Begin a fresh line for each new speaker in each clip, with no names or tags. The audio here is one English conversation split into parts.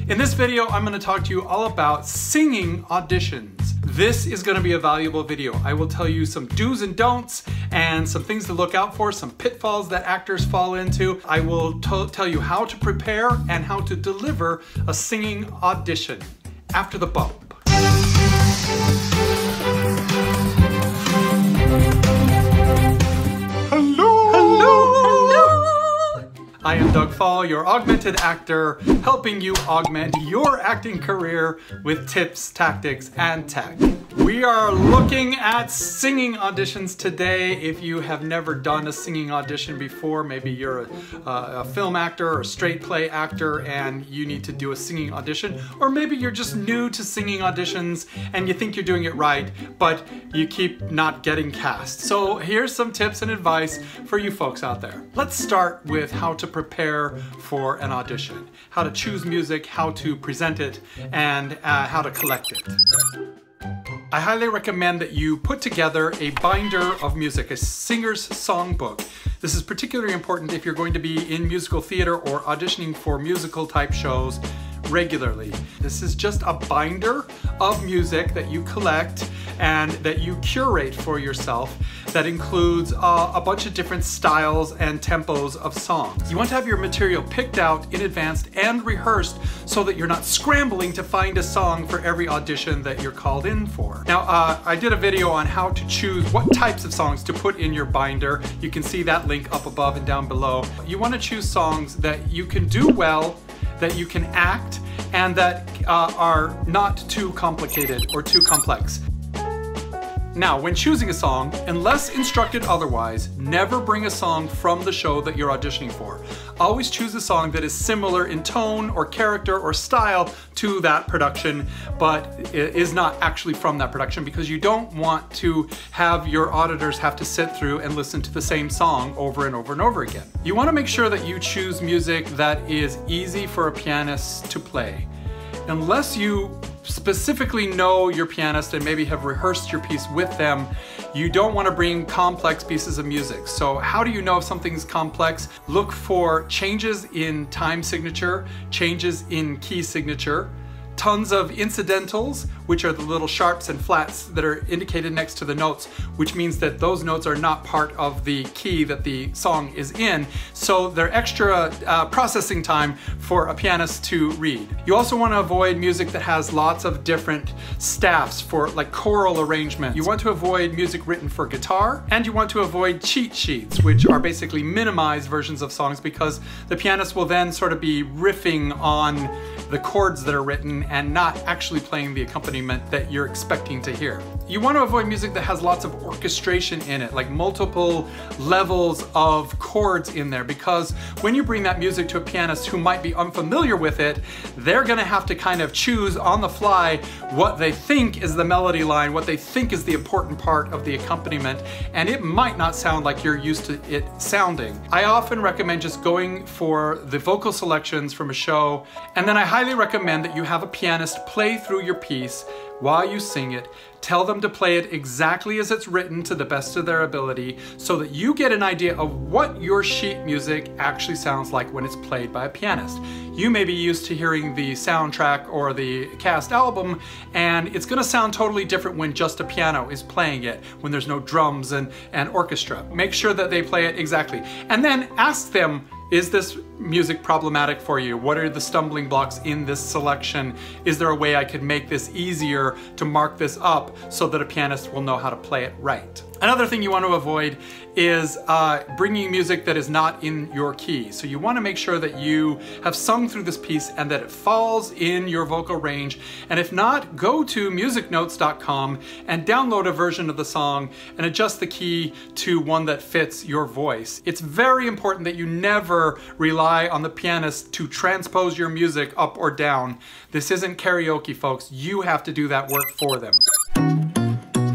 In this video, I'm going to talk to you all about singing auditions. This is going to be a valuable video. I will tell you some do's and don'ts and some things to look out for, some pitfalls that actors fall into. I will tell you how to prepare and how to deliver a singing audition after the bump. I am Doug Fahl, your augmented actor, helping you augment your acting career with tips, tactics, and tech. We are looking at singing auditions today. If you have never done a singing audition before, maybe you're a film actor or a straight play actor and you need to do a singing audition, or maybe you're just new to singing auditions and you think you're doing it right, but you keep not getting cast. So here's some tips and advice for you folks out there. Let's start with how to prepare for an audition, how to choose music, how to present it, and how to collect it. I highly recommend that you put together a binder of music, a singer's songbook. This is particularly important if you're going to be in musical theater or auditioning for musical type shows regularly. This is just a binder of music that you collect and that you curate for yourself that includes a bunch of different styles and tempos of songs. You want to have your material picked out in advance and rehearsed so that you're not scrambling to find a song for every audition that you're called in for. Now, I did a video on how to choose what types of songs to put in your binder. You can see that link up above and down below. You want to choose songs that you can do well, that you can act, and that are not too complicated or too complex. Now, when choosing a song, unless instructed otherwise, never bring a song from the show that you're auditioning for. Always choose a song that is similar in tone or character or style to that production, but is not actually from that production, because you don't want to have your auditors have to sit through and listen to the same song over and over and over again. You want to make sure that you choose music that is easy for a pianist to play. Unless you specifically know your pianist and maybe have rehearsed your piece with them, you don't want to bring complex pieces of music. So how do you know if something's complex? Look for changes in time signature, changes in key signature, tons of incidentals, which are the little sharps and flats that are indicated next to the notes, which means that those notes are not part of the key that the song is in, so they're extra processing time for a pianist to read. You also want to avoid music that has lots of different staffs for like choral arrangement. You want to avoid music written for guitar, and you want to avoid cheat sheets, which are basically minimized versions of songs, because the pianist will then sort of be riffing on the chords that are written and not actually playing the accompaniment that you're expecting to hear. You want to avoid music that has lots of orchestration in it, like multiple levels of chords in there, because when you bring that music to a pianist who might be unfamiliar with it, they're going to have to kind of choose on the fly what they think is the melody line, what they think is the important part of the accompaniment, and it might not sound like you're used to it sounding. I often recommend just going for the vocal selections from a show, and then I highly recommend that you have a pianist play through your piece while you sing it. Tell them to play it exactly as it's written to the best of their ability, so that you get an idea of what your sheet music actually sounds like when it's played by a pianist. You may be used to hearing the soundtrack or the cast album, and it's going to sound totally different when just a piano is playing it, when there's no drums and orchestra. Make sure that they play it exactly. And then ask them, is this music problematic for you? What are the stumbling blocks in this selection? Is there a way I could make this easier to mark this up so that a pianist will know how to play it right? Another thing you want to avoid is bringing music that is not in your key. So you want to make sure that you have sung through this piece and that it falls in your vocal range. And if not, go to musicnotes.com and download a version of the song and adjust the key to one that fits your voice. It's very important that you never rely on the pianist to transpose your music up or down. This isn't karaoke, folks. You have to do that work for them.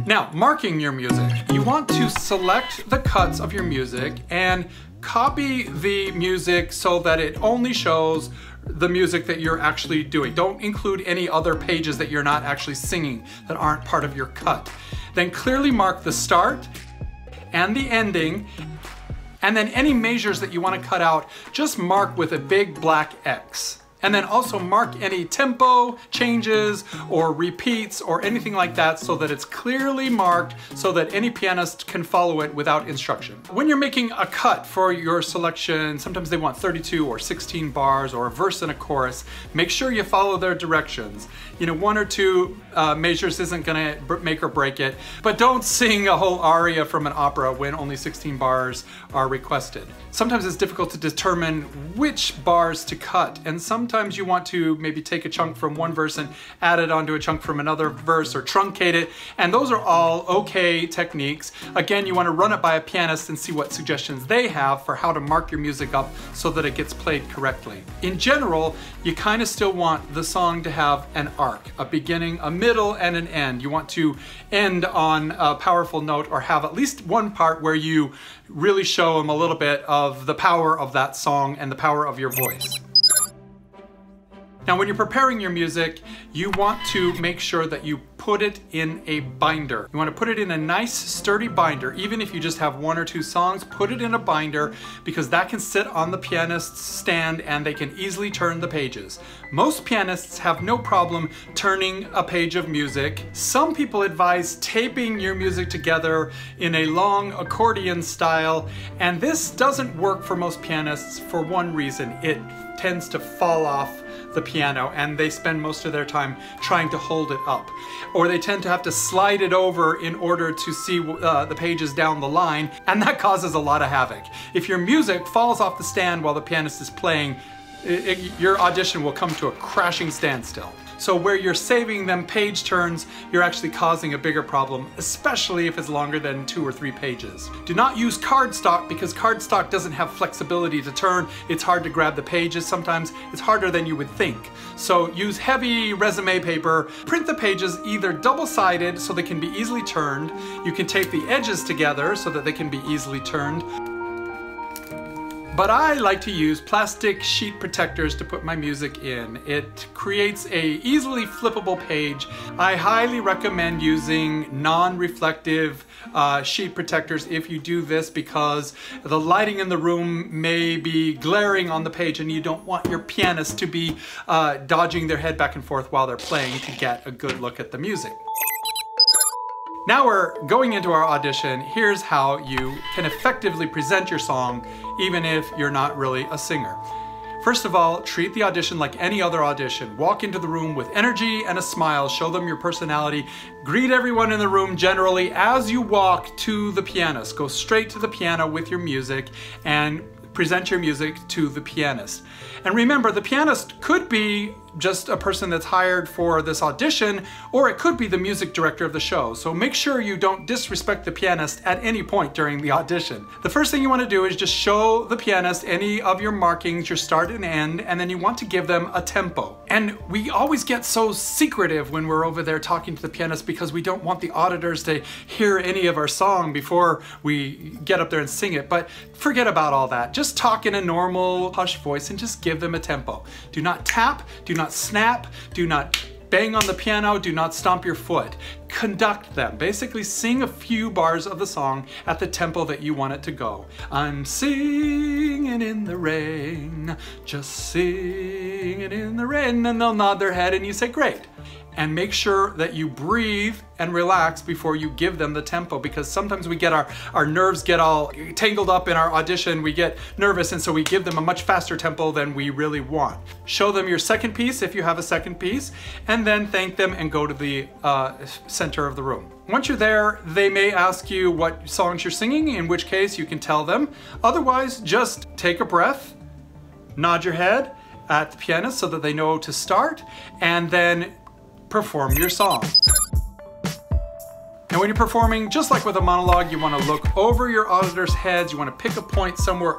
Now, marking your music. You want to select the cuts of your music and copy the music so that it only shows the music that you're actually doing. Don't include any other pages that you're not actually singing that aren't part of your cut. Then clearly mark the start and the ending, and then any measures that you want to cut out, just mark with a big black X. And then also mark any tempo changes or repeats or anything like that so that it's clearly marked so that any pianist can follow it without instruction. When you're making a cut for your selection, sometimes they want 32 or 16 bars or a verse and a chorus. Make sure you follow their directions. You know, 1 or 2 measures isn't gonna make or break it, but don't sing a whole aria from an opera when only 16 bars are requested. Sometimes it's difficult to determine which bars to cut, and sometimes you want to maybe take a chunk from one verse and add it onto a chunk from another verse or truncate it, and those are all okay techniques. Again, you want to run it by a pianist and see what suggestions they have for how to mark your music up so that it gets played correctly. In general, you kind of still want the song to have an arc, a beginning, a middle, and an end. You want to end on a powerful note or have at least one part where you really show them a little bit of the power of that song and the power of your voice. Now, when you're preparing your music, you want to make sure that you put it in a binder. You want to put it in a nice, sturdy binder. Even if you just have 1 or 2 songs, put it in a binder because that can sit on the pianist's stand and they can easily turn the pages. Most pianists have no problem turning a page of music. Some people advise taping your music together in a long accordion style, and this doesn't work for most pianists for one reason. It tends to fall off the piano and they spend most of their time trying to hold it up. Or they tend to have to slide it over in order to see the pages down the line, and that causes a lot of havoc. If your music falls off the stand while the pianist is playing, your audition will come to a crashing standstill. So where you're saving them page turns, you're actually causing a bigger problem, especially if it's longer than 2 or 3 pages. Do not use cardstock because cardstock doesn't have flexibility to turn. It's hard to grab the pages sometimes. It's harder than you would think. So use heavy resume paper. Print the pages either double-sided so they can be easily turned. You can tape the edges together so that they can be easily turned. But I like to use plastic sheet protectors to put my music in. It creates a easily flippable page. I highly recommend using non-reflective sheet protectors if you do this because the lighting in the room may be glaring on the page and you don't want your pianist to be dodging their head back and forth while they're playing to get a good look at the music. Now we're going into our audition. Here's how you can effectively present your song even if you're not really a singer. First of all, treat the audition like any other audition. Walk into the room with energy and a smile. Show them your personality. Greet everyone in the room generally as you walk to the pianist. Go straight to the piano with your music and present your music to the pianist. And remember, the pianist could be just a person that's hired for this audition, or it could be the music director of the show. So make sure you don't disrespect the pianist at any point during the audition. The first thing you want to do is just show the pianist any of your markings, your start and end, and then you want to give them a tempo. And we always get so secretive when we're over there talking to the pianist because we don't want the auditors to hear any of our song before we get up there and sing it. But forget about all that. Just talk in a normal hushed voice and just give them a tempo. Do not tap, do not snap, do not bang on the piano, do not stomp your foot. Conduct them. Basically sing a few bars of the song at the tempo that you want it to go. I'm singing in the rain, just singing in the rain. And they'll nod their head and you say, great. And make sure that you breathe and relax before you give them the tempo, because sometimes we get our nerves get all tangled up in our audition, we get nervous, and so we give them a much faster tempo than we really want. Show them your second piece if you have a second piece, and then thank them and go to the center of the room. Once you're there, they may ask you what songs you're singing, in which case you can tell them. Otherwise, just take a breath, nod your head at the pianist so that they know to start, and then perform your song. And when you're performing, just like with a monologue, you want to look over your auditors' heads. You want to pick a point somewhere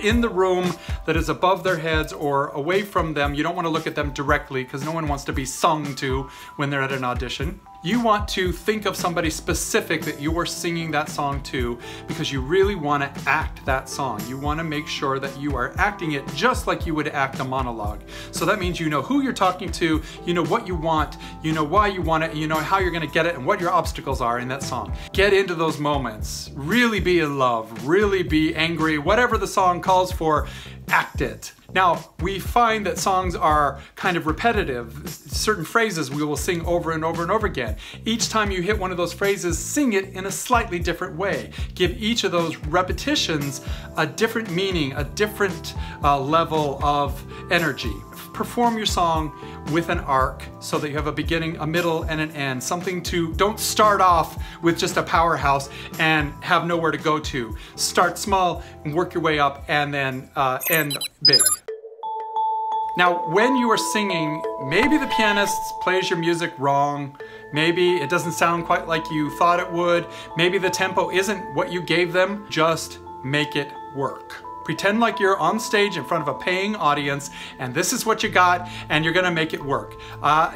in the room that is above their heads or away from them. You don't want to look at them directly because no one wants to be sung to when they're at an audition. You want to think of somebody specific that you are singing that song to because you really want to act that song. You want to make sure that you are acting it just like you would act a monologue. So that means you know who you're talking to, you know what you want, you know why you want it, and you know how you're going to get it and what your obstacles are in that song. Get into those moments. Really be in love, really be angry, whatever the song calls for. act it. Now, we find that songs are kind of repetitive. Certain phrases we will sing over and over and over again. Each time you hit one of those phrases, sing it in a slightly different way. Give each of those repetitions a different meaning, a different level of energy. Perform your song with an arc so that you have a beginning, a middle, and an end. Something to, don't start off with just a powerhouse and have nowhere to go to. Start small and work your way up and then end big. Now, when you are singing, maybe the pianist plays your music wrong. Maybe it doesn't sound quite like you thought it would. Maybe the tempo isn't what you gave them. Just make it work. Pretend like you're on stage in front of a paying audience and this is what you got and you're gonna make it work.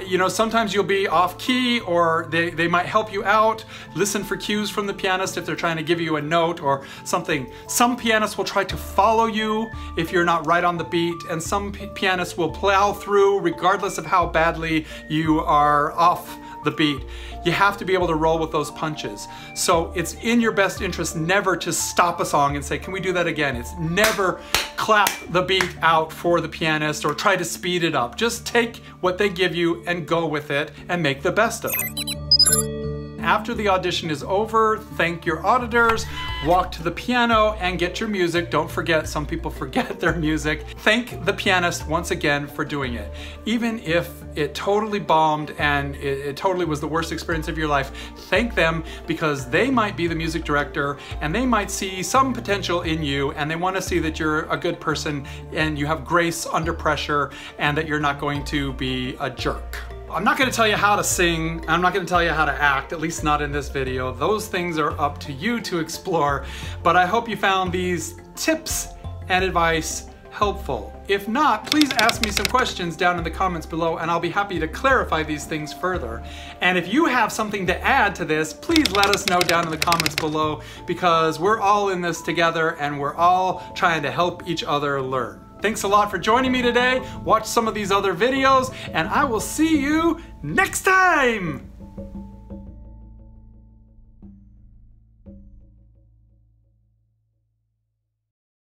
You know, sometimes you'll be off key or they might help you out. Listen for cues from the pianist if they're trying to give you a note or something. Some pianists will try to follow you if you're not right on the beat, and some pianists will plow through regardless of how badly you are off the beat. You have to be able to roll with those punches. So it's in your best interest never to stop a song and say, can we do that again? It's never clap the beat out for the pianist or try to speed it up. Just take what they give you and go with it and make the best of it. After the audition is over, thank your auditors, walk to the piano and get your music. Don't forget, some people forget their music. Thank the pianist once again for doing it. Even if it totally bombed and it totally was the worst experience of your life, thank them because they might be the music director and they might see some potential in you and they want to see that you're a good person and you have grace under pressure and that you're not going to be a jerk. I'm not going to tell you how to sing, I'm not going to tell you how to act, at least not in this video. Those things are up to you to explore, but I hope you found these tips and advice helpful. If not, please ask me some questions down in the comments below and I'll be happy to clarify these things further. And if you have something to add to this, please let us know down in the comments below because we're all in this together and we're all trying to help each other learn. Thanks a lot for joining me today. Watch some of these other videos and I will see you next time.